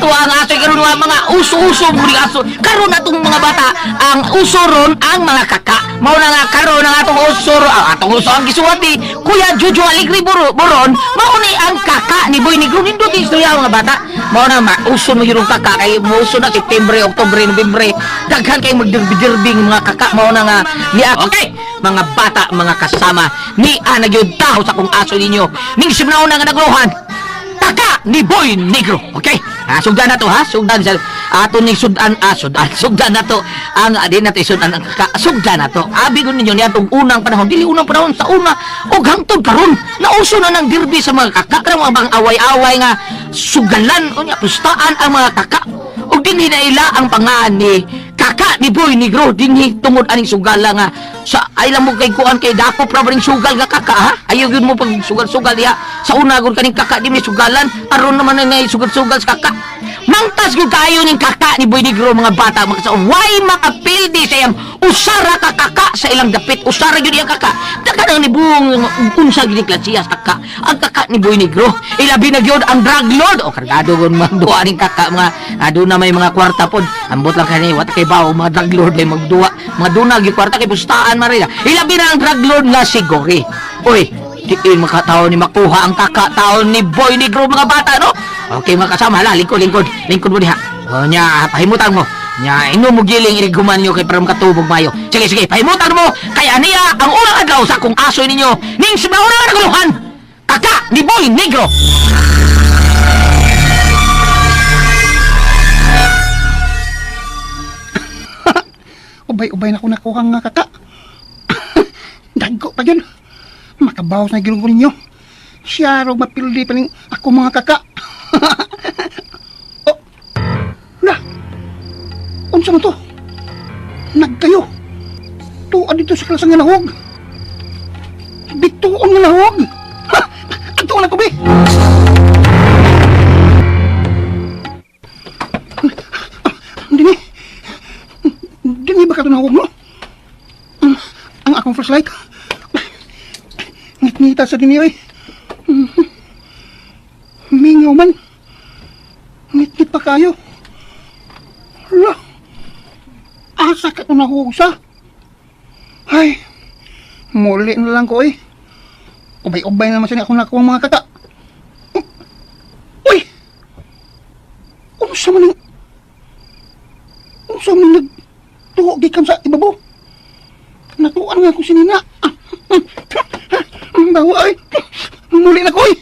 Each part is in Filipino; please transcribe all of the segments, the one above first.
ato ang aso karon mga uso-uso muli aso. Karon atong mga bata ang uso ron ang mga kaka. Mao na nga karon ang atong uso atong uso ang gisuwat ni Kuya Jojo Alegre Boron. Mao ni ang kaka ni Boy Negro nindot istorya mga bata. Mao na uso mo yung kaka kay uso na September, Oktubre, Nobyembre. Daghan kay magdirbi-dirbing mga kaka mao na nga ni okay. Mga bata, mga kasama ni nagyud taho sa kung aso ninyo. Ning simnaw na nga nagluhan. Kaka ni Boy Negro. Okay? Sugdan na to ha. Sugdan sa ato ning sudan sugdan na to. Ang adin nato sudan ang kaka. Sugdan na to. Abi ko ninyo ni atong unang panahon. Dili unang panahon sa una o hangtod karon. Nauso na ng dirbi sa mga kaka. Karang mga away-away nga sugalan o pustaan ang mga kaka. O dinhi na ila ang pangaan ni kaka ni Boy Negro. Dinhi tungod aning sugala nga sa ay lang mo kay kuan kay dako pra ring sugal nga kaka ha. Ayaw gyud mo pag sugal-sugal diha. Sa una gud kaning kaka di may sugalan. Aron naman na sugal-sugal sa kaka. Mangtas gyud kayo ning kaka ni Boy Negro mga bata mga sa why makapildi sa iyang usara ka kaka sa ilang dapit. Usara gyud iyang kaka. Dagan ni buong unsa gyud klasiya sa kaka. Ang kaka ni Boy Negro ilabi na gyud ang drug lord o kargado gon man duwa ning kaka mga aduna may mga kwarta pod. Ambot lang kani wat kay bawo mga drug lord lay magduwa. Mga dunag gyud kwarta kay pustaan Marina. Ilabi na ang drug lord nga si Gory. Oy, diin makataon ni makuha ang kakataon ni Boy Negro mga bata, no? Okay, mga kasama, hala, lingkod mo diha. O nya, pahimutan mo. Nya, inom mo giling iriguman nyo kay para makatubog mayo. Sige, pahimutan mo. Kaya niya, ang unang adlaw sa kung aso ninyo, ning sa mauna nga naguluhan, kaka ni Boy Negro. Ubay-ubay na ko nakuha nga kaka. Dagko pa yun. Makabawas na gilong ko ninyo. Siya raw mapildi pa ning ako mga kaka. Oh, na. Unsa man to? Nagkayo. Tuan dito sa klasang nga nahog. Bituon nga nahog. Ha! Ato na ko, be. Dini ba ka ito nahog mo? Ang akong flashlight. Ngit-ngita sa dini, oy. Mingaw man. Ngit-ngit pa kayo. Hala. Asa ka ito nahusa? Ay. Muli na lang ko, eh. Ubay-ubay naman siya akong nakuha mga kaka. Uy! Unsa man nagtuho gikan sa ibabo? Natuan nga akong sinina. Bawa ay. Muli na ko ay.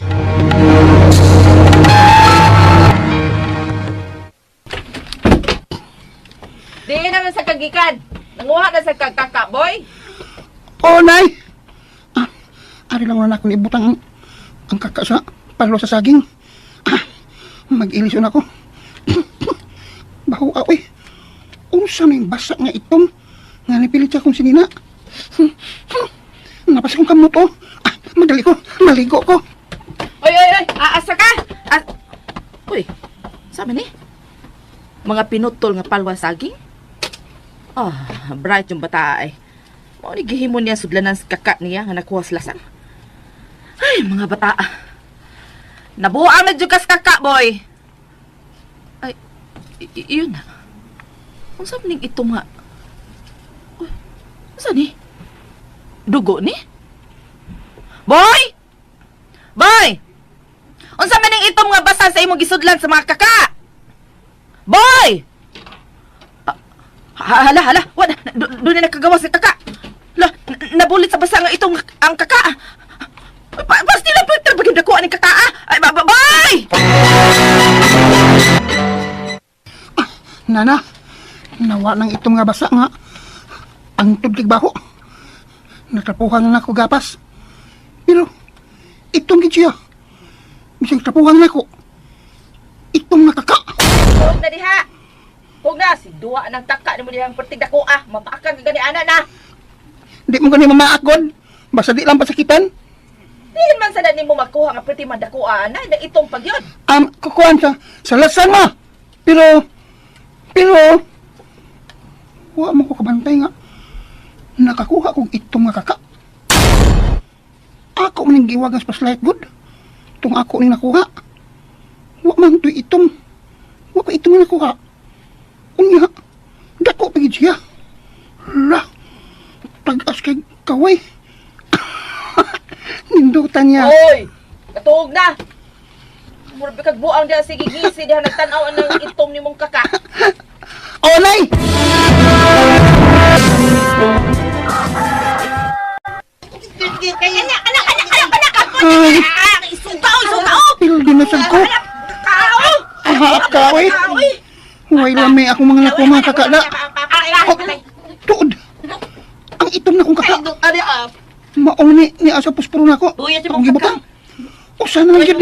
Di naman sa kagikan. Nanguha na sa kaka, boy. Oh, nay. Ari lang na ako ibutang ang kaka sa palo sa saging. Mag-ilisyon ako. Bawa ay. Unsa may basa nga itom. Nga nipilit siya kong sinina. Napas kong kamot oh. Madali ko, maligo ko. Oy, aasa ka? Uy, saan man eh? Mga pinutol nga palwa saging? Bright yung bata ay. Mau ni gihimon niya sudlanan sa kaka niya nga nakuha sa lasang. Ay, mga bata. Nabuang na dyan ka sa kaka, boy. Ay, yun na. Kung saan ning ito nga? Uy, saan ni? Dugo ni? Boy! Boy! Unsa man ning itom nga basa sa imong gisudlan sa mga kaka? Boy! Hala. Wala, doon na nakagawa sa kaka. Nabulit sa basa nga itong ang kaka. Basta nila pwede bagay nakuha ng kaka. Ay, boy! Nana, nawa nang itong nga basa nga. Ang tubig baho. Natapuhan na ako gapas. Pero, itong gitsya. Bisang tapuhan na ako. Itong nakaka. Huwag na diha. Huwag na. Si duwa ng kaka ni mo dihang pertig dako Mapaakan ka gani ana na. Di mo gani mamaakon. Basta di lang pasakitan. Dihin man sa mo makuha nga pertig man dako ana. Na itong pagyod. Kukuhan sa lasan mo. Pero, huwag mo ko kabantay nga. Nakakuha kong itong nga kaka. Ako maning giwag ang spotlight good. Itong ako ning nakuha. Huwag man ito'y itong. Kaway. Nindutan niya. Oy! Katuog na! Murag kag buang diha sige gisi diha nagtan-aw ang itom nimong kaka. Oh, nay! Ay, pilginasal ko. Kaway. Huwag lami ako mga naku mga kakala. Tuod. Ang itom na kong kaka. Maong ni asa puspuro na ko. Ang gibutang. O sana lang yun.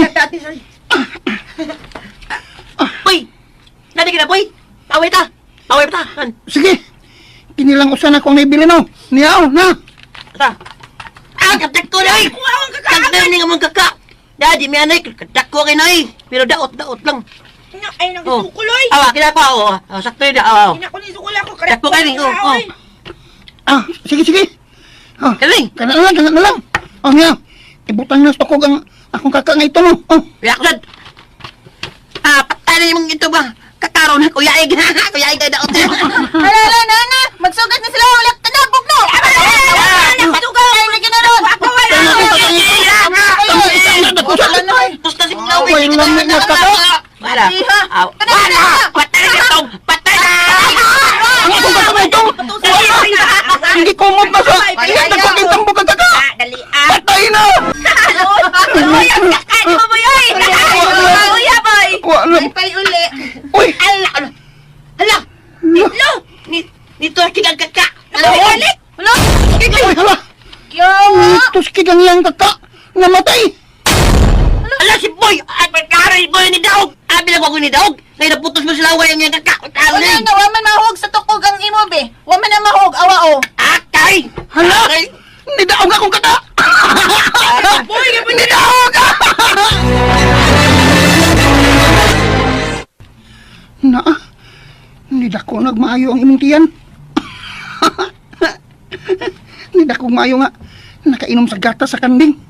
Boy! Nadi ka na, boy! Away ta! Away ta! Sige. Kinilang usan ako ang naibili no. Niyaw na. Ta! Ah! Katak ko na, eh! Katak ni nga mong kaka! Dadi, may anay, katak ko kay na, eh! Pero daot lang. Ay nang sukuloy. Awa, kinapa ako. Sakto yun, awa. Ina ko ni sukula ko Katak ko kayo, oh. Ah, sige, sige. Ah, Kaling! kana na lang. Oh, niya. Ibutang na sa tukog ang akong kaka nga ito no. Oh. Reaksyon! Ah, patay na yung ito ba? Kakaroon na, kuyaig na, kuyaig na daot. Ala, nana, magsugat na sila ulit tanabog no. Magsugat ay lagi na ron. Pusta si mga Away lami nga kaka. Wala. Wala! Patay na ito! Patay na! Ang akong kaka nga ito. Hindi kumot na sa. Nagpakitang buka kaka. Dali Patay na. Ano mo boy? Kuya boy. Wala. Pay uli. Uy. Hala! Hala. Nito ang kinagkaka! Uli. Hala. Uy, hala. Yo. Ito si kigang yang kaka. Namatay. Ala si Boy! Ay, pagkaroy Boy ni Daog! Abi lang ako ni Daog! Ngayon naputos mo sila away ang yung kaka! Karo Wala na na, waman mahog sa tukog ang imo be. Waman na mahog, awa o. Akay! Hala. Akay! Nidaog akong kaka. Boy! Nidaog. Na, nidako nagmaayo ang imong tiyan. Nidako maayo nga nakainom sa gatas sa kanding.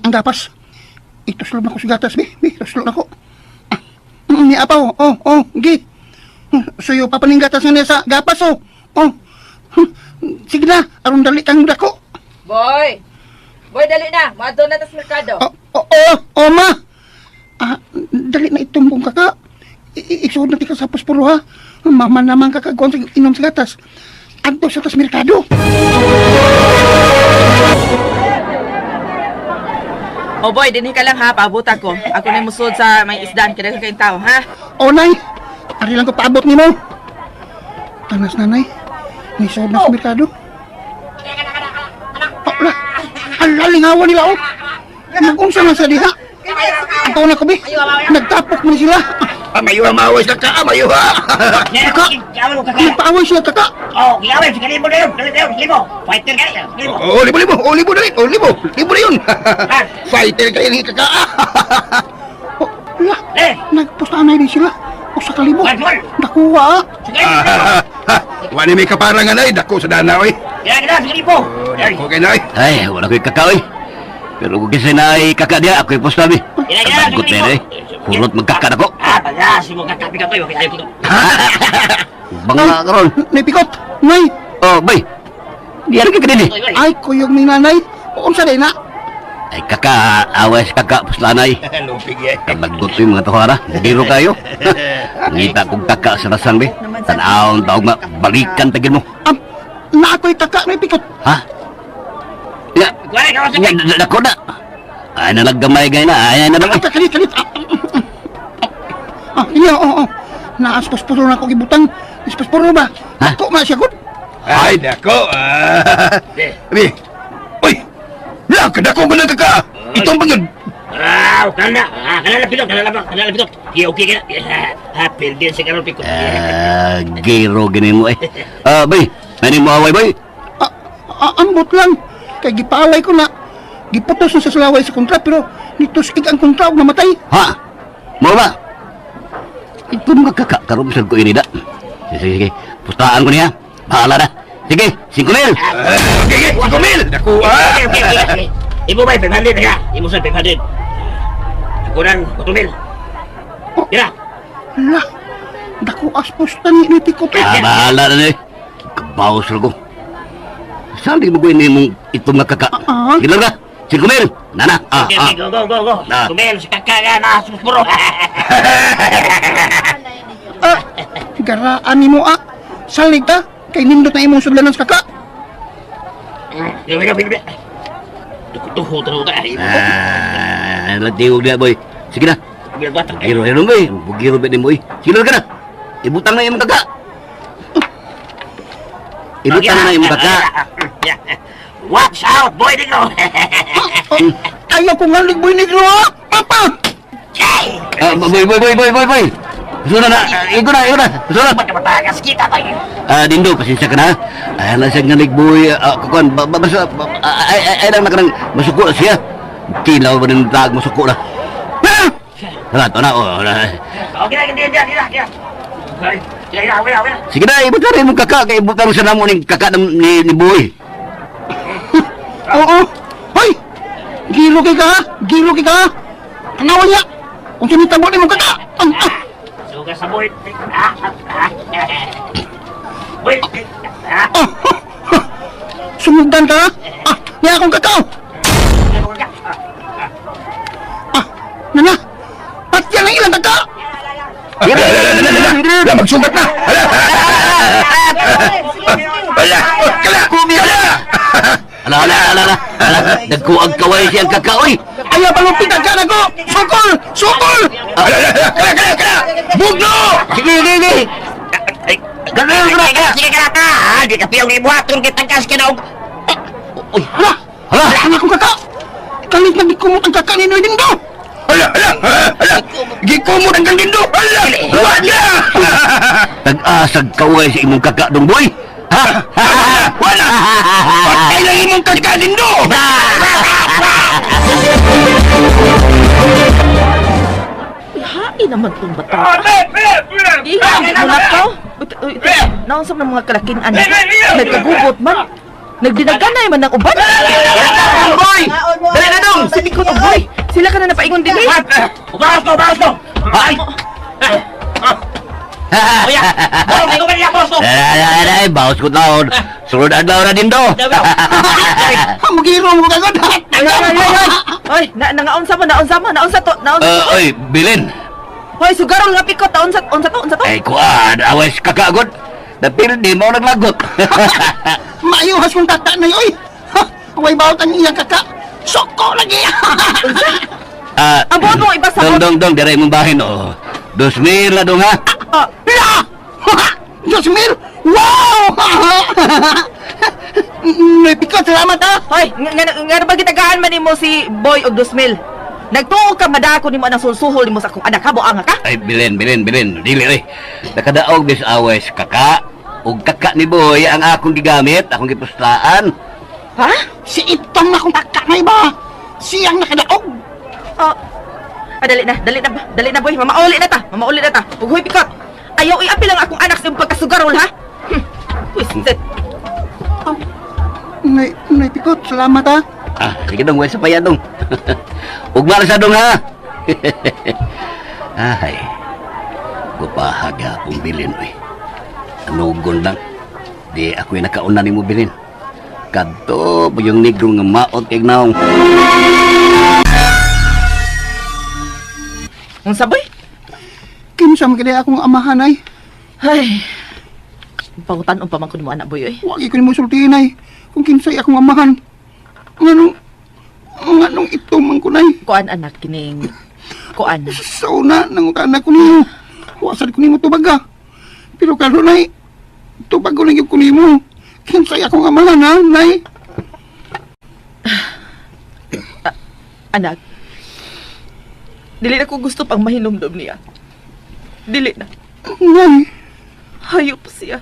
Ang gapas. Ituslog na ko sa gatas, be. Ituslog na ko. Ni apaw. Oh, gi. Suyo papaning gatas nga niya sa gapas, oh. Oh. Sige na, aron dali kang dako. Boy. Boy, dali na. Maadto na tas merkado. Oh, ma. Dali na itumbong kaka. Isuod na tika sa puspuro, ha. Mama naman kakagawang sa inom sa gatas. Anto sa tas merkado. Oh boy, dinhi ka lang ha, paabutan ko. Ako na musod sa may isdaan, kaya kayong tao, ha? O, nay. Ari lang ko paabot ni mo. Tanas nanay. May isuod na sa merkado. Ala, lingawan nila, oh. Nag-unsa na sa diha. Ikaw na ko, be. Nagtapok mo sila. Mayuha mawis na ka, mayuha! Kaka, nagpaaway sila, kaka. Oh, giyawin, sige libo na yun, libo! Fighter ka yun, libo! Oh, libo na rin, libo na yun! Fighter ka yun, kaka! Ala, nagpustanay din sila. O sa kalibo. Nakuha, ah. Wani may kaparangan ay, dako sa danaw eh! Sige libo! Dako kay na eh! Ay, wala ko'y kakao eh. Pero kung kasi na ay kaka niya, ako'y postabi. Tabagot na yun eh. Purot magkaka na ko. Pagasi mo kakapi ka kayo, kaya ko Banga karon. Napikot. Nay, Oh, bay. Di ka kanini. ay kuyog ni nanay. O sa na. Ay, kaka, awas kaka, puslanay. Lupig eh! Tabagot yung mga tuhara. Biro kayo. Ngita kong kaka sa rasan, be. Tanaw, taong nga, balikan tagin mo. Na ako'y taka, napikot. Ha? Ya, dako na. Ay, nalaggamay gay na. Ay, na lang. Kalit. Iya, oo. Naaspaspuro na ako gibutang. Ispaspuro ba? Ha? Ako nga siya, good. Ay, dako! Abi! Uy! Dako ko na kaka! Itong pagod! Kanala pitot. Okay ka na. Happy din si Karol Pico. Giro gini mo eh. Bay, ano mo away, bay? Ambot lang. Kay gipalay ko na. Giputos na sa salaway sa kontra, pero nitusig ang kontra og namatay. Ha? Mo ba? Ito mga kaka, karoon ko ini da. Sige. Pustaan ko niya. Bahala na. Sige, 5,000. Okay, 5,000! Dako Okay. Ibu bay 500 ka. Ibu sa 500. Kurang 4,000. Kira. Lah, dako aspostan ni Tikot. Bahala na ni. paus ko. Saan di mo ko ini mong itong nakaka? Gila ka? Si Kumel! Nana! Okay, go. Ah. Kumel, sa kaka na, suspuro. Garaan ni mo, Salig ta. Kay nindot na imong sudlanan sa kaka. Bibi. Tuho ka. Latiwag na, boy. Sige na. Bibi batang. Hero, boy. Bugiro ba din, boy. Sige ka na. Ibutang na yung kaka. Ibutang na yung kaka. Watch out, boy, Nico. Ayaw ko nga ligboy negro, Papa! Boy. Gusto na. Iko na. Gusto na. Matagas kita tayo. Dindo, pasensya ka na. Ay, lasag nga nagboy. Kukuan, basta, ay lang na ka nang masuko na siya. Tilaw ba ng tag masuko na? Ito na, Okay, Sige na, ibutan rin mong kaka. Kaya ibutan mo sa namo ng kaka ni Boy. Oo. Hoy! Giro kay ka, Anawa niya. Kung sinitabo ni mo kaka. Suga sa boy. Boy. Sumudan ka, niya akong kakao. Nana, patyan ang ilang kaka. Hala, magsugat na! Hala! Ala. Nagkuag kaway siyang kakaoy. Ayaw palupitan ka na ko. Sukol! Kala! Bugno! Sige. Sige ka. Di ka piyong ibuhaton kitang kas kinaog. Uy, Hala! Anak kong kaka. Kalit na kumot ang kaka ni Noy Dindo. Hala! Gikumot ang kandindo! Hala! Wala! tag-asag kaway sa imong kaka dong boy. Wala! Patay lang imong kandindo! Hain naman tong bata. Iyan mo na to. Nausap ng mga kalakinan. Nagkagugot man. Nagdinaganay man ng uban. Boy! Dali na dong! Si Bikot o boy. Sila ka na napaingon din eh. Bawas to! Ay! Kuya! Boy, ko ba niya boss to? Ay, bawas ko taon. Sunod adlaw na din do. Magiro mo kagad. Oy, naunsa to. Oy, bilin. Hoy, sugarol nga pikot. Unsa to? Ay, kuan, awes kakagod. Dapil di mo naglagot. Maayuhas kong kaka na yoy. Huwag bawat ang iyang kaka. Soko lagi. Abo mo iba sa Dong, diray mong bahin, oh. 2,000 na dong, ha? La! 2,000! Wow! Napikot, salamat ha! Hoy, nga ba gitagaan man nimo si Boy og 2,000? Nagtuo ka madako nimo ang sulsuhol nimo sa akong anak ha, buang ka? Ay, bilin. Dili, eh. Nakadaog bis awes kaka. Ug kaka ni Boy ang akong gigamit, akong gipustaan. Ha? Si itong akong kaka na iba. Siyang nakadaog. Dali na boy, mamauli na ta. Ug hoy pikot. Ayaw iapi lang akong anak sa iyong pagkasugarol ha. Twisted. Napikot, salamat ha. Sige dong, sa paya dong. Ugma sa dong, ha? Ay, gupahaga akong bilin, oy. Anugon lang. Di ako'y nakauna ni mo bilin. Kadto po yung negro nga maot kay naong. Ang saboy? Kinsa magkali akong amahan ay. Ay. Pangutan pa man ko mo anak boy oy. Huwag ko ni mo sultihin ay. Kung kinsay akong amahan. Nganong ito man ko nay. Kuan anak kining. Kuan. Sa una, nangutan ko niyo. Wasad ko niyo tubaga. Pero karon nay, tubago lang yung ko niyo. Kinsay akong amahan ha, nay. Anak. Dili na ko gusto pang mahinomdom niya. Dili na. Nay. Hayop siya.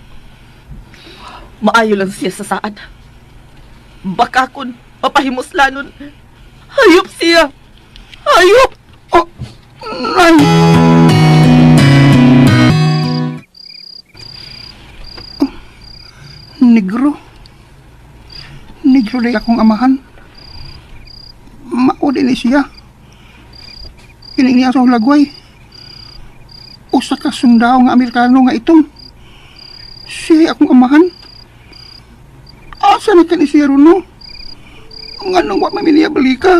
Maayo lang siya sa saad. Baka kun papahimuslanon. Hayop siya. Hayop. Oh, nay. Negro. Negro lang akong amahan. Maudi ni siya. Kining niya sa lagway. Usa ka sundao nga Amerikano nga itong. Siya akong amahan. Asa na ka ni Sir no? Ang anong wa mamilya bali ka?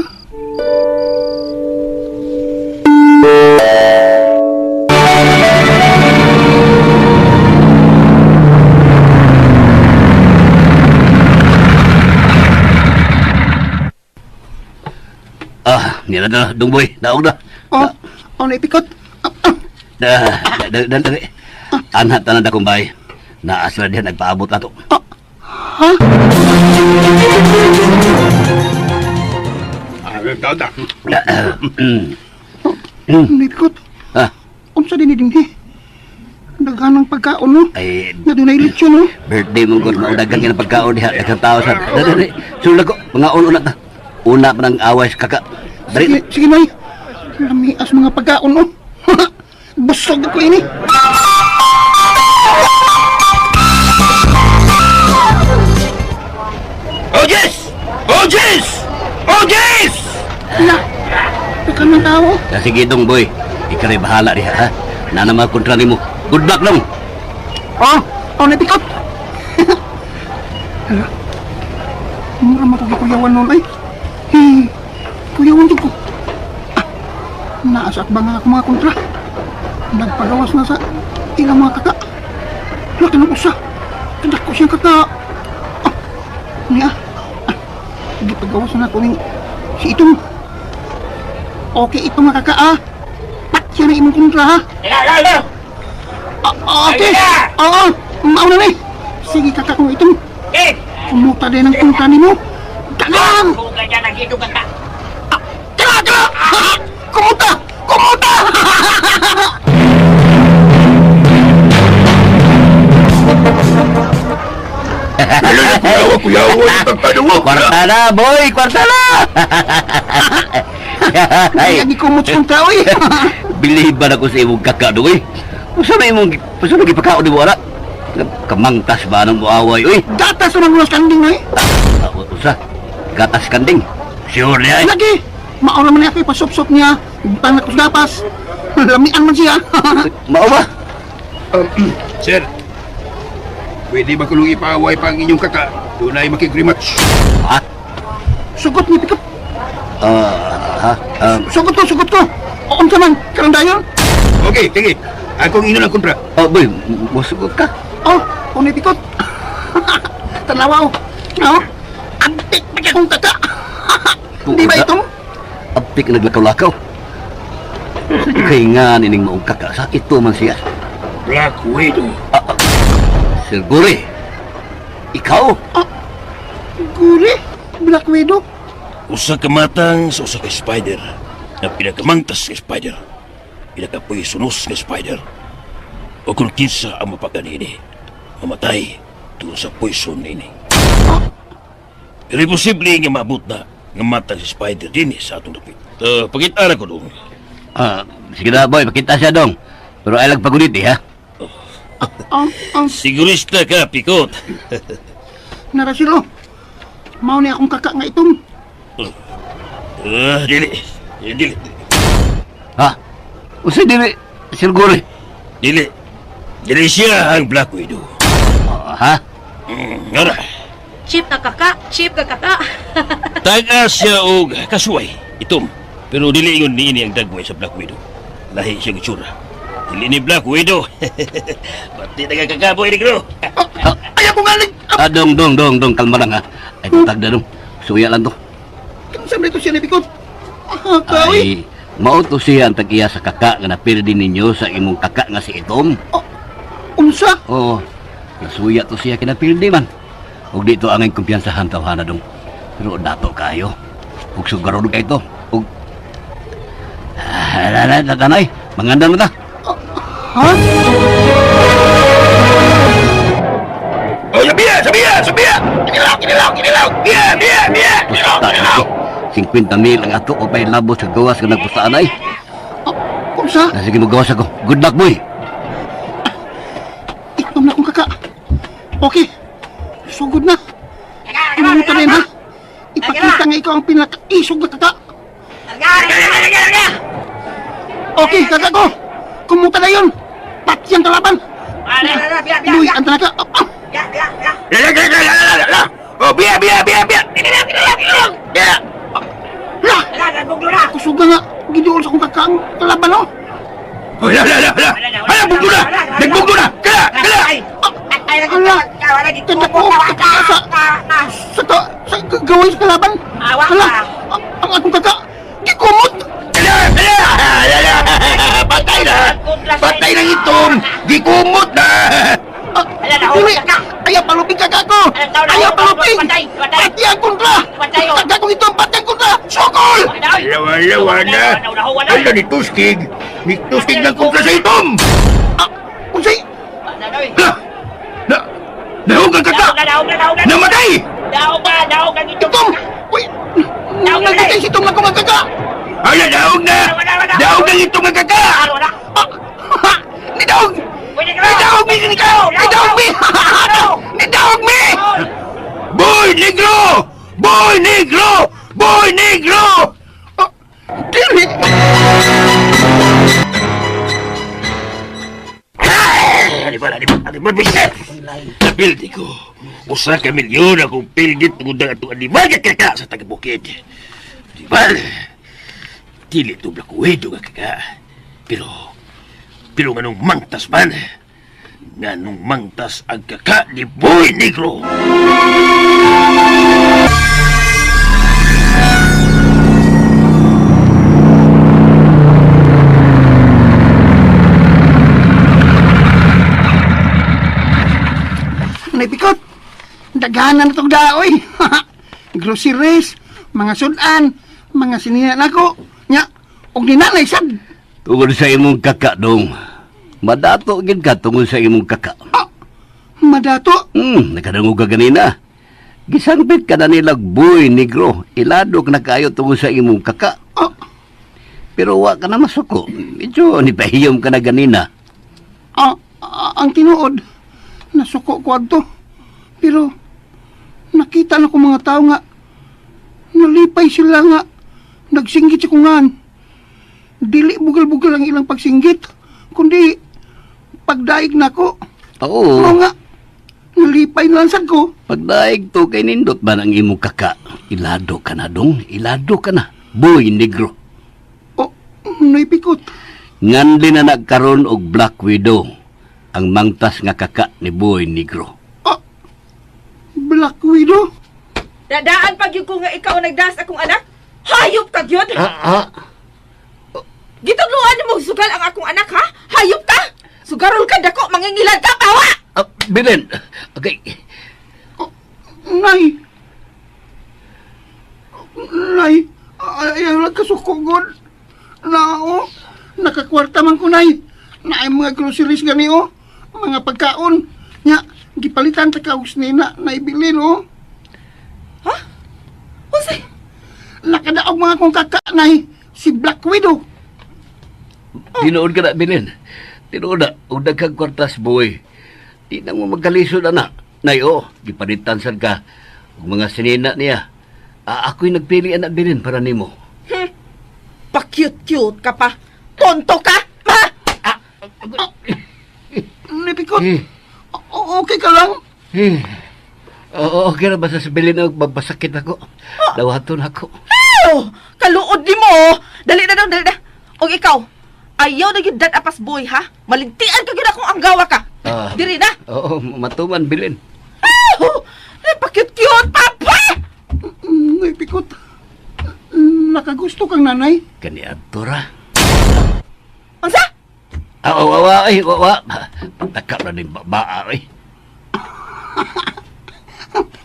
Nila na, Dungboy. Daog na. Ano ipikot? Dali. Anhat na akong bay. Naasla diyan nagpaabot ato. Tao ta. Ano ipikot? Ah, Unsa din ni? Daghanang pagkaon no? ay, Na dunay lechon no? birthday mong ko na dagang yan ang pagkaon diha. Dagang tao sa... Dali. Sulad ko. Mga unat na. Una pa ng away sa kaka. Dali. Sige nay. Lamias mga pagkaon no? Busog ako ini. Ojes! Ojes! Ojes! Na, teka ng tao. Sige, Dungboy. Ikaw rin bahala diha, ha? Nanama kontra ni mo. Good luck lang. Ano ipikot? Hala. Mura matagi kuyawan nun ay. Kuyawan din ko. Naasat ba nga ako mga kontra? Nagpagawas na sa ilang mga kaka. Laki ng usa. Kadak ko siyang kaka. Niya. Gipagawas na ako ng si itong. Okay ito mga kaka Pat siya na imong kontra ha. Okay. Oo. Mauna na eh. Sige kaka kung itong. Kumuta din ang kontra ni mo. Dagang! Tara! Kumuta! Kumuta! Kuyawa, tagtado mo. Kwarta na, boy! Kwarta na! Ay, Kaya di kumot kontra oy. biliban ako sa imong kaka, Dungboy. Paano ipakaon ni mo, anak? Kamangtas ba ng muaway, uy? Data sa mga standing na eh. Usa, gatas kanding. Sure niya, eh. Lagi! Mauna man ako ipasop-sop niya. Panak ko sa dapas. Lamian man siya. Mao ba? Sir, pwede ba kulong ipaaway pa ang inyong kaka? Doon ay makikrematch. Ha? Sugot ni Pikot. Sugot ko. Oon ka man, karandayon. Okay, sige. Akong ino ng kontra. Boy, musugot ka. O ni Pikot. Tanawa o. Antik pa kong kaka. Di ba itong? Apik naglakaw-lakaw. Kaya nga nining maong kaka sa ito man siya. Black Widow. Sir Guri, ikaw? Guri? Black Widow? Usa ka matang sa usa ka spider. Na pinakamangtas ka spider. Pinakapoy sunos ka spider. O kung kinsa ang mapaganini, mamatay doon sa poison nini. Pero posible nga maabot na nga matang si spider din sa atong dapit. Pagkitara ko doon. Sige na, boy, makita siya dong. Pero ay lang pagunit, ha? Sigurista ka, Pikot. Narasilo. Mao ni akong kaka nga itong. Dili. Ha? Usa dili, Sir Guri. Dili siya ang Black Widow. Ha? Ngara, Chip na kaka. taga siya og kasuway, itom. Pero dili ingon ni ini ang dagway sa Black Widow. Lahi siyang itsura. Dili ni Black Widow. Pati nagkakaboy ni Gro. Ayaw ko nga nag... Dong, kalma lang, ha? Ay, patagda dong. Suya lang to. Sabi ito siya ni Pikot. Kawi. Ay, mauto siya ang tagiya sa kaka nga napirdi ninyo sa imong kaka nga si Itom. Unsa? Oo, nasuya to siya kinapirdi man. Huwag dito ang kumpiyansahan tawhana dong. Pero dato kayo. Huwag sugarod kayo to. Huwag... Tanay, manganda mo ta. Ha? Oh, sabiya! Kinilaw! Biya! Pusta, 50,000 ang ato o pa'y labo sa gawas ka nagpustaan ay. Unsa? Sige mo gawas ako. Good luck, boy. Itom na akong kaka. Okay. Sugod na. Inunutan rin ha. Ipakita nga ikaw ang pinaka-isog na kaka. Okay, kaka ko. Kumuta na yun. Patyang kalaban. Luy, ang talaga. La! Oh, ang kalaban, oh. Hoy, hala! Hala, bugdo na! Nagbugdo na! Kala! Ala, kadako sa gawin sa kalaban. Ala, ang akong kaka, gikumot. Hala! Patay na itom! Gikumot na! Dili, ayaw paluping kaka ko. Ayaw paluping. Pati ang kontra. Kaka ko ito, pati ang kontra. Sokol! Alawa na! Ala ni Tuskig! Ni Tuskig ng kontra sa itom! Unsay? Nahog ang kaka! Namatay! Itom! Uy! Nagkatay si Tom na kung kaka! Ala, nahog na! Nahog na itom ang kaka! Nidahog! Nidahog mi! Nidahog mi! Nidahog mi! Boy Negro! Boy Negro! Boy Negro! Dili! Napildi ko. Usa ka milyon akong pildit pagundang ato animal ka kaka sa taga-bukid. Animal. Dili ito blakuwedo ka kaka. Pero nganong mangtas man. Nganong mangtas ang kaka ni Boy Negro. Naipikot! Daghanan na itong daoy! Groceries, mga sudan, mga sinihan ako. Nya, og ninanay sad. Tungod sa imong kaka, dong. Madato gid ka tungod sa imong kaka. Madato. Nakadangog ka ganina. Gisambit ka na nilag Boy Negro. Iladok na kayo tungod sa imong kaka. Pero wa ka na masuko. Medyo nipahiyom ka na ganina. Ang tinuod, nasuko ko adto. Pero, nakita na ko mga tao nga, nalipay sila nga, nagsinggit sa kungan. Dili bugal-bugal ang ilang pagsinggit, kundi pagdaig na ko. Oo. Oo nga, nalipay na lang sad ko. Pagdaig to kay nindot ba ng imong kaka? Ilado ka na, dong. Ilado ka na. Boy Negro. Naipikot. Ngandi na nagkaroon og Black Widow. Ang mangtas nga kaka ni Boy Negro. Black Widow? Dadaan pag yung ko nga ikaw nagdas akong anak? Hayop ka yun! Gituluan mo sugal ang akong anak, ha? Hayop ka! Sugarol ka dako, mangingilad ka, tawa! Bilen, okay. Nay! Ayaw lang kasukugod. Nakakwarta man ko, Nay. Na ay mga groceries gani, oh. Mga pagkaon. Nya, gipalitan ta kaus nina na ibilin, oh. Ha? Usay? Nakadaog mga kong kaka, Nay. Si Black Widow. Tinuod ka na, Bilen. Tinuod na, udag kang kwartas, boy. Di na mo magkalisod, anak. Nay, gipalitan sad ka. Ug mga sinina niya. Ako'y nagpili, anak, Bilen, para nimo. Pa-cute-cute ka pa. Tonto ka, ha? Nipikot. Okay ka lang? Okay na ba sa Bilen, babasakit ako? Dawaton ako. Kaluod ni mo. Dali na. O ikaw, ayaw na yun apas boy, ha? Malintian ka yun akong anggawa ka. Diri na. Oo, matuman, Bilen. Pa-cute-cute, papa! Nipikot. Nakagusto kang nanay? Kani Artura. Ansa? Wa. Takap na din baa,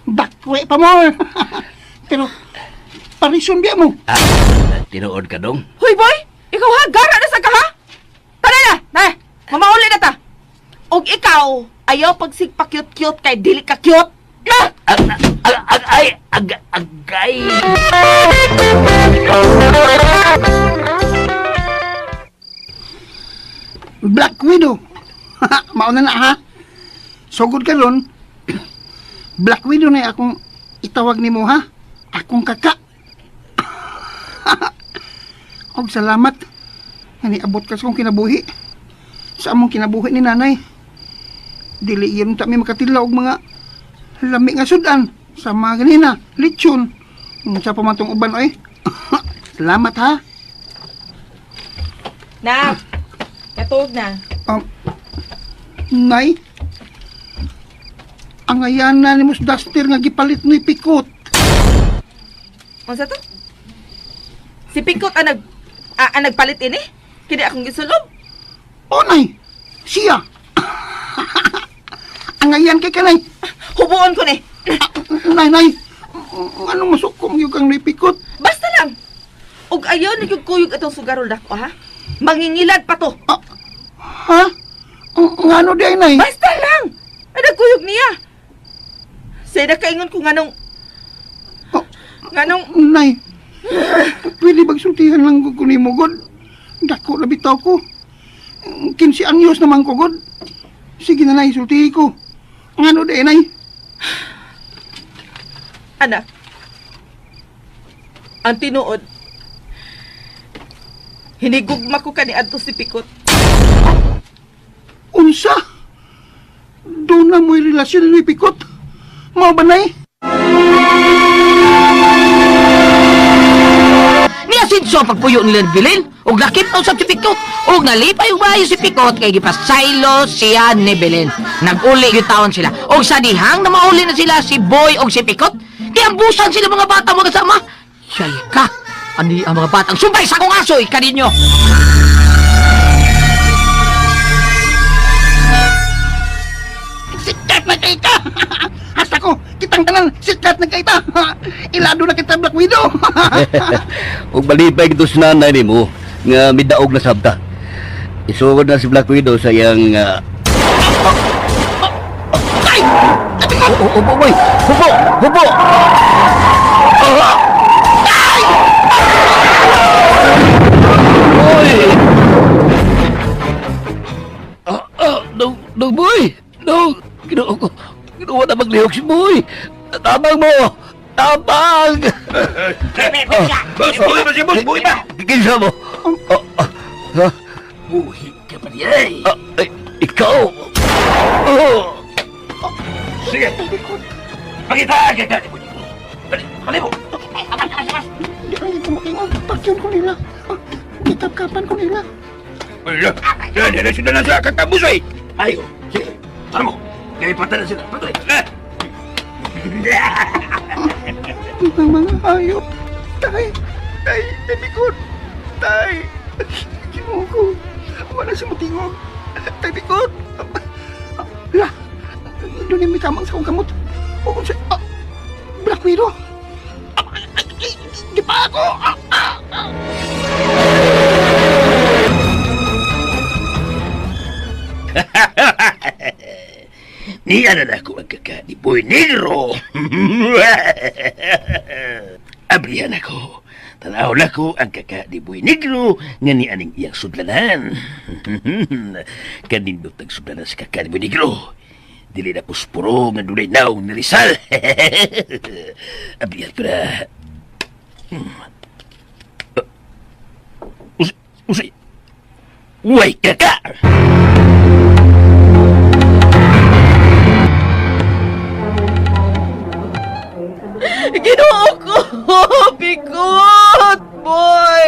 Bakwe pa mo. Pero, parison biya mo. Tinuod ka dong. Hoy boy, ikaw ha, gara na sa ka ha? Tara na, mamauli na ta. Og ikaw, ayaw pagsig pa-cute-cute kay dili ka cute. Agay. Black Widow. Mauna na, ha? Sugod ka ron. Black Widow na akong itawag ni mo, ha? Akong kaka. Og salamat. Abot ka sa akong kinabuhi. Sa among kinabuhi ni nanay. Dili yun kami makatila og mga lami nga sudan. Sa mga ganina, lechon. Sa pamatong uban, ay. Salamat, ha? Nak, katog na. Nay, ang ayan na ni Mus Duster nga gipalit ni Pikot. Unsa to? Si Pikot ang nagpalit ini? Kini akong gisulob. O, Nay, siya. Ang ayan kay kanay. Hubuon ko ni. Nay, anong masukom yung kang ni Pikot? Basta lang. Og ayaw na yung kuyog atong sugarol dako, ha? Mangingilad pa to. Ha? Nga ano di ay, Nay? Basta lang. Ano kuyog niya? Say nakaingon ko nganong Nay, pwede bang sultihan lang ko ni mo, God? Dako na bitaw ko. 15 anyos naman ko, God. Sige na, Nay, sultihin ko. Nga ano di ay, Nay? anak. Ang tinuod. Hinigugma ko kani adto si Pikot. Unsa? Doon na mo'y relasyon ni Pikot. Mao ba, Nay? Niasinso ang pagpuyo nila ni Bilin, og lakip na usap si Pikot, og nalipay yung bahay si Pikot, kay gipasaylo siya ni Bilin. Nag-uli yung taon sila, og sa dihang na mauli na sila si Boy og si Pikot, kaya busan sila mga bata mga kasama. Siyal ka, ani ang mga batang sumbay sa kong asoy, kaninyo. Sikat na kay ka! Hasta ko, kitang tanan, sikat na kay ta! Ilado na kita Black Widow! Ug balipay gito sa nanay nimo nga midaog na sabta. Isugod na si Black Widow sa iyang Hubo, boy! Hubo! Hubo! Boy! No, boy! No! Ginoo ko! Ginoo na maglihok si boy! Tabang mo! Tabang! Boss, buhay ba siya, boss? Buhay ba? Kinsa mo? Ha? Buhay ka pa niya eh. Ay, ikaw! Oh! Sige. Pakita ka. Dali mo. Di ay kumakingon, pakyon ko nila. Kitap-kapan ko nila. Wala. Yan, sila na sa kakabus eh. Ayo. Sige. Ano mo? Kaya patan na sila. Patuloy. Ang mga hayop. Tay, Pikot. Tay, ginoo ko. Wala sa matingog. Tay, Pikot. La, doon yung may kamang sa kong kamot. O, sa... Black Widow. Di pa ako. Niya na ako ang kaka ni Boy Negro. Abrihan ako. Tanaw na ko ang kaka ni Boy Negro nga ni aning iyang sudlanan. Kanindot ang sudlanan sa kaka ni Boy Negro. Dili na puspuro nga dunay naong ni Rizal. Abrihan ko na. Usay. Uy, kaka! Ginoo ko! Pikot! Boy!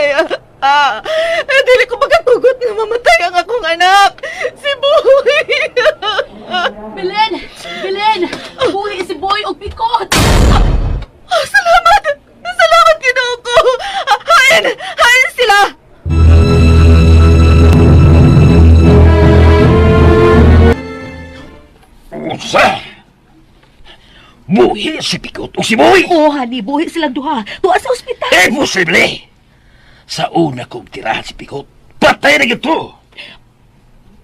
Dili ko magatugot nga mamatay ang akong anak! Si Boy! Belen! Belen! Buhi si Boy o Pikot! Salamat! Salamat, Ginoo ko! Hain sila! Usa! Buhi si Pikot o si Boy! Oh, honey, buhi silang duha. Tuwa sa ospital. Imposible! Sa una kong tirahan si Pikot, patay na ito!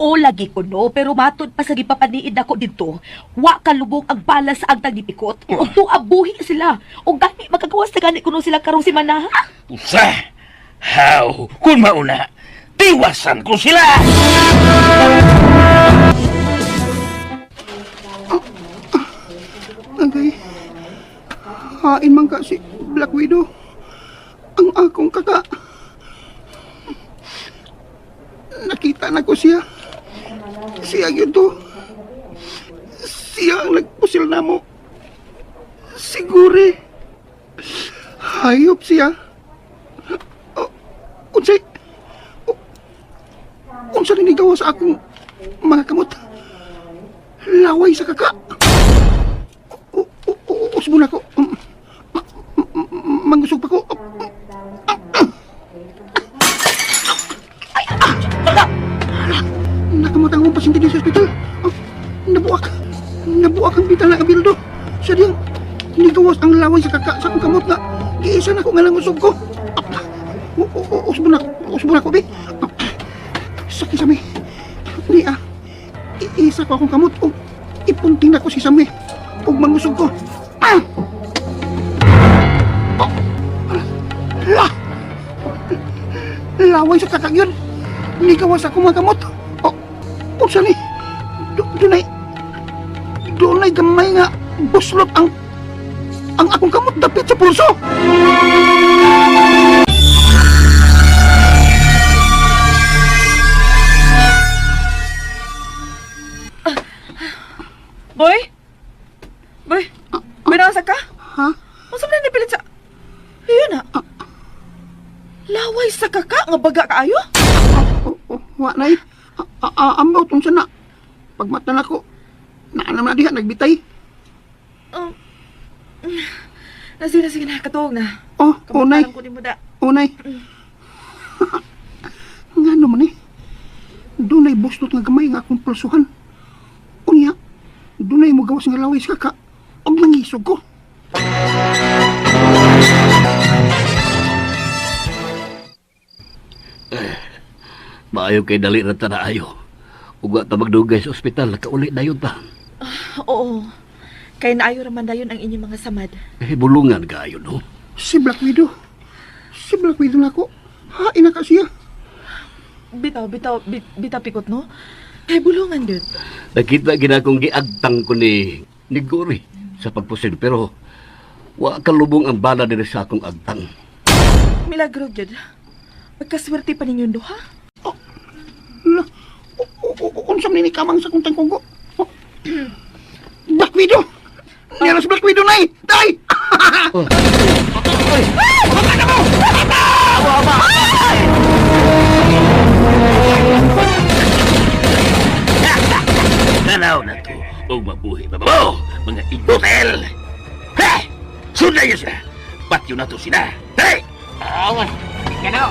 O lagi ko no, pero matod pa sa gipapaniid ako dito, wa kalubog ang bala sa agtang ni Pikot. O tuwa buhi sila. O gani magkagawas na gani kuno sila karong si Manaha. Usa! How? Kung mauna, tiwasan ko sila! Agay. Hain man ka si Black Widow. Ang akong kaka. Nakita na ko siya. Siya yun to. Siya ang nagpusil na mo. Siguri. Hayop siya. Unsay. Unsa rin gawa sa akong mga kamot? Laway sa kaka. Usbo na ko. Mangusog pa ko. Nakamot ang pasyente din sa ospital. Nabuak ang bital na kabildo. Sa diyang nigawas ang laway sa kaka sa akong kamot nga. Giisa na ko nga lang usog ko. Usbo na ko, be. Sakit sa may. Niya, iisa ko akong kamot o ipunting na ko si Sammy o mangusog ko. Laway sa kakak yun. Nigawas ako mga kamot. O saan Dunay gamay nga buslot ang akong kamot dapit sa pulso. Boy? Boy, nasa ka? Ha? Masa man napilit sa... Ayun na. Laway sa kaka nga baga kaayo? Wa nay. Ambaw tong sana. Pagmata na ko, naanam na diha nagbitay. Sige na, katuog na. Unay. Kamutan ko ni mo da. Unay. Nga naman eh. Dunay buslot nga gamay nga akong pulsuhan. Unya, dunay mo gawas nga laway sa kaka. Og nangisog ko. Maayo kay dali ra ta na ayo. Ug wa ta magdugay sa ospital, kauli dayon ta. Oo. Kay naayo raman dayon ang inyong mga samad. Bulungan kaayo no. Si Black Widow na ako. Hain na ka siya. Bitaw pikot no? Kay bulungan dun. Nakita ginakong giagtang ko ni Gori sa pagpusid pero wa kalubong ang bala diri sa akong agtang. Milagro jud. Magkaswerte pa ninyong duha. Unsa man ni kamang sa kong tangkonggo? Black Widow. Niya si Black Widow nay. Day. Tanaw na to o mabuhi babaw, mga ibotel! Hey! Sundan niyo sila! Patyo na to sila! Hey! Awan. Gano.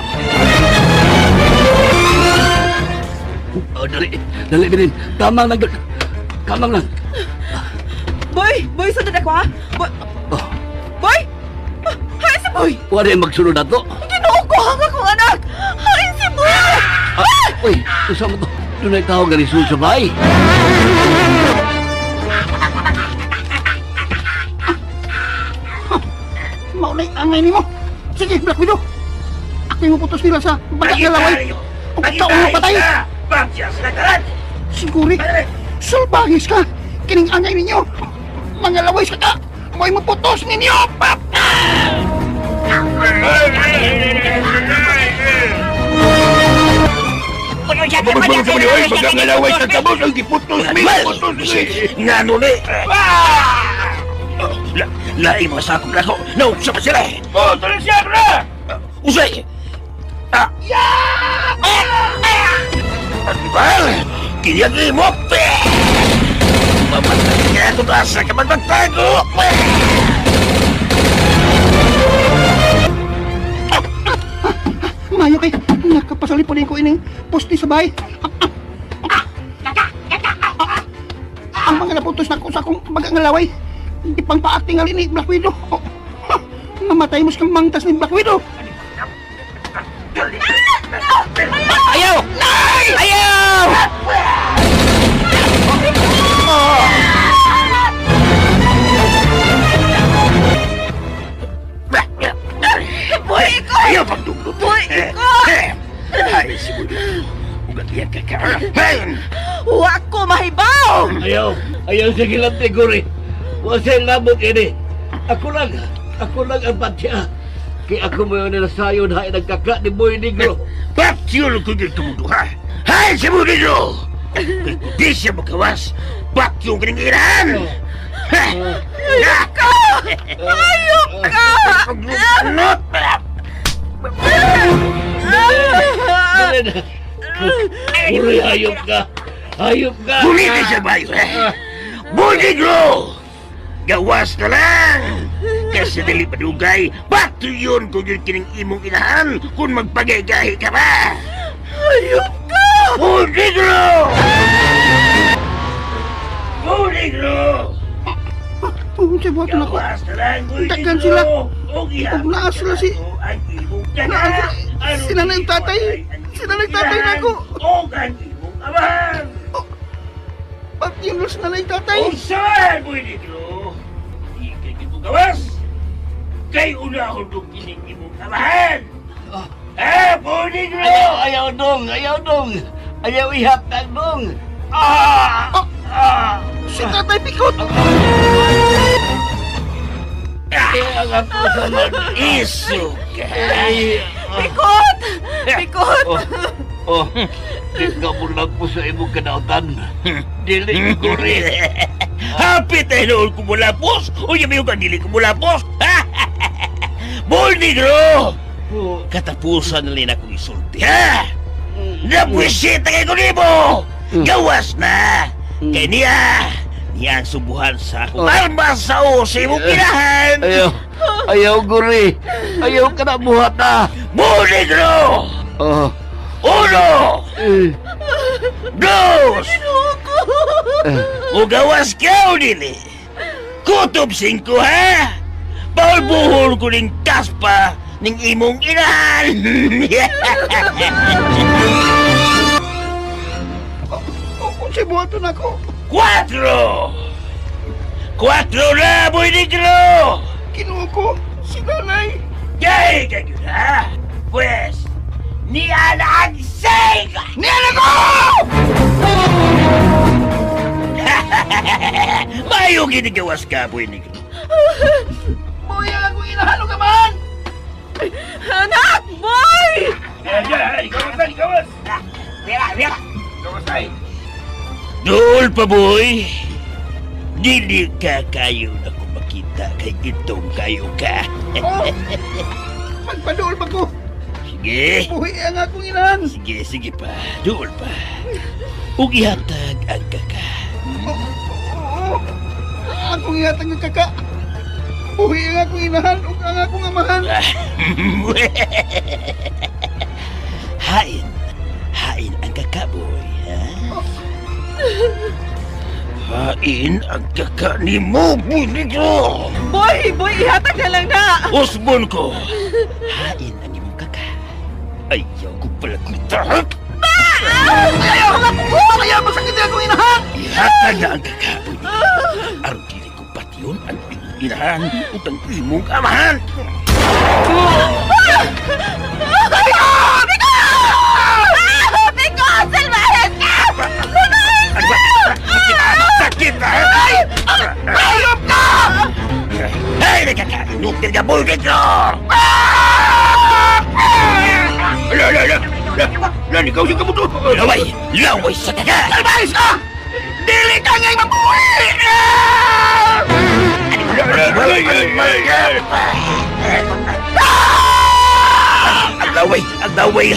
Dali, Binin. Kamang lang. Boy, sunod ako ha? Boy! Hay si Boy! Wala yung magsunod na to. Ginoo ko hanga kong anak! Hay si Boy! Uy, usama to. Doon ay tao ganisun sa bahay. Maunay angay nimo. Sige, Black Widow. Ako yung putos nila sa baga nga laway. O taon mo patay. Pagsiya sila karan! Siguri, sulbahis ka. Kining angay ninyo. Mga laway sa ka. Mo'y maputos ninyo. Pabagbago sa mga magangalaway sa kabos ang giputos mi. Nga nuli! Laing mga sakong lako! Nauksa pa sila! Tuloy siya, bro! Usay! Well, kiyagi mo! Mamatay niya ito na sa kapagpagtago! Mayo kay, nakapasalipunin ko ining poste sa bahay. Ang mga naputos na ko sa akong baga nga laway. Hindi pang paating alin ni Black Widow. Namatay mo sa mangtas ni Black Widow. Ayaw! Ayaw! Boy, ko! Ayaw pagdugdog! Boy, ko! Ay, siguro! Ugat yan ka karapan! Wa ko mahibaw! Ayaw sa kilante, Gori. Wala sa'yo labot ini. Ako lang ang patya. Kaya ako mo yun nasayon hay nagkaka ni Boy Negro. Patyo ko dito mo ha! Hay, si mo dito! Kaya kung di siya magawas, patyo ang kiningiran! Ayok ka! Ayok ka! Dali na. Uy, hayop ka! Hayop ka! Bulitin sa bayo, Buligro! Gawas na lang! Kasi dali padugay, bato yun kung yun kining imong inahan kung magpagagahi ka ba! Hayop ka! Buligro! Buligro! Unsa buhat na ko? Gawas na lang, Buligro! Daghan sila. Og Og naas sila si- ang imong kana. Naas- sila na yung tatay. Sila na yung tatay na ako. Og ang imong amahan! Ba't yung los na lang tatay? O saan, Buligro? Di kay kito gawas! Kay unahon kong kining imong amahan! Buligro! Ayaw dong! Ayaw dong! Ayaw ihatag dong! Ah! Ah! Si tatay pikot! Ang ako sa Iso ka! Pikot! Pikot! Oh, di ka mo lang po sa imong kanautan. Dili ko rin. Hapit ay noon kumulapos! O yabi yung kanili kumulapos! Bol Negro! Katapusan na rin akong isulti, ha? Napwisita kay Kunimo! Gawas na! Kay niya ang subuhan sa akong armas sa usi mong pinahan! Ayaw guri. Ayaw ka na buhat na. Bol Negro! Oh. Uno! Dos! O gawas ka o dili? Kutob 5, ha? Paulbuhol ko ning kaspa ning imong inahan! Unsa buhat na ko? 4! 4 na, Boy Negro! Kinuha ko si nanay. Kay kayo na! Pwes, niya na ang 6! Niya na ko! Mayo ginigawas ka, Boy Negro. Boy, ako inahalo ka man! Anak! Boy! Gawas! Dool pa, boy! Dili ka kayo na kung makita kay itong kayo ka. Oh! Magpadool pa ko! Sige, Buhi ang akong inahan! sige pa. Dool pa. Ug ihatag ang kaka. Oo! Akong ihatag ng kaka! Buhi ang akong inahan ug ang akong amahan! Hain. Hain ang kaka, boy. Ha? Hain ang kaka ni mo, Boy Negro! Boy! Boy! Ihatag na lang na! Usbon ko! Hain ang imong kaka. Ayaw ko pala kumita. Ayaw! Ayaw! Masakit ang akong inahan! Ihatag na ang kaka, Boy Negro. Aron dili ko patyon ang imong inahan ug ang imong amahan. Pikot! Salvajes ka! Sakit na! Hayop ka! Ay, nakakainukil ka, Boy Negro! Ikaw yung kamuto! Laway! Laway sa kaka! Salbahis ka! Dili ka nga'y mabuhi! Ang laway!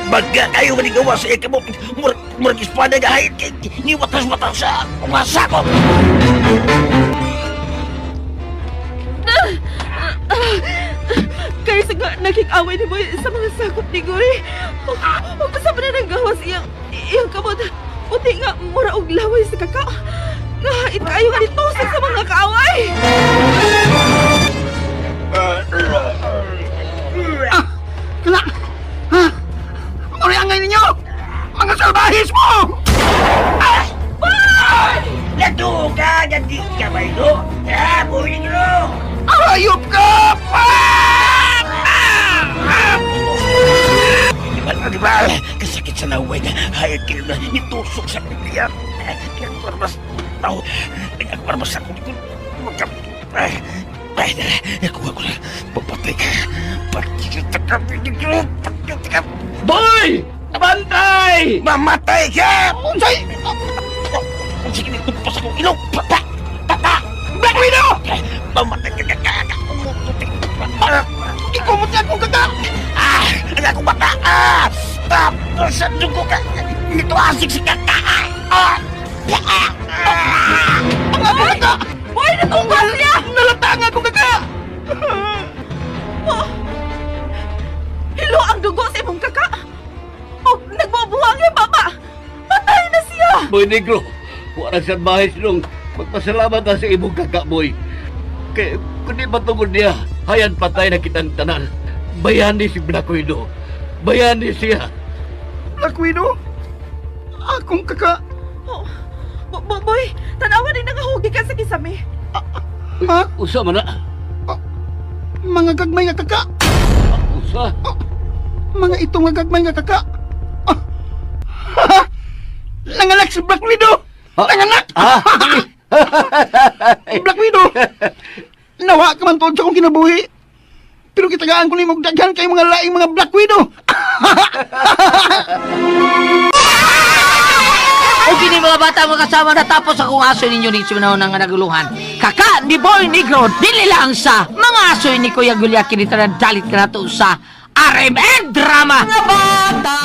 Baga kayo manigawa sa ikamot! Murag espada gahit! Niwatas-watas sa umasakop! Kaya sa nga naging away ni Boy sa mga sakop ni Goy. Huwag pa sa na nang gawas iyang kamot. Puti nga mura og laway sa kaka. Kahit kayo nga nitusok sa mga kaaway. Kala! Ha? Muli ang ngayon ninyo! Mga salbahis mo! Nato ka! Gandi ka ba ito? Ha, Boy Negro! Hayop ka! Di ba? Kasakit sa laway na hayag kayo na nitusok sa pilihan. Kaya parmas tao. Kaya parmas ako dito. Ay, nakuha ko na. Papatay ka. Pagkikita ka, Boy. Pagkikita ka. Boy! Bantay! Mamatay ka! Unsay! Sige, nagtumpas akong ilong. Pata! Black Widow! Mamatay ka, kaka. Ikumot niya akong kaka! Ang akong bata! Tapos sa dugo ka! Ito asik si kaka. Mga kaka! Boy, natunggal niya! Nalatanga ko kaka! Hilo ang dugo sa imong kaka! O, nagbubuhang niya, baba! Patay na siya! Boy Negro, wala sa bahay silong. Magpasalamat na sa imong kaka, boy. Kaya kung di matungod niya, hayan patay na kitang tanan. Bayani si Black Widow. Bayani siya. Lakwido? Akong kaka? Oh, boy, tanawa din nangahugi ka sa kisame. Ha? Usa man na. Mga gagmay nga kaka? Usa. Mga itong nga gagmay nga kaka? Nanganak si Black Widow! Nanganak! Black Widow! Nawa ka man tod sa akong kinabuhi. Pero kitagaan ko ni magdaghan kay mga laing mga Black Widow! O kini mga bata mga kasama natapos akong aso ninyo ni Simanao ng naguluhan. Kaka ni Boy Negro, dili lang sa mga aso ni Kuya Gulya kinita na dalit ka na to sa RMN Drama. Mga bata!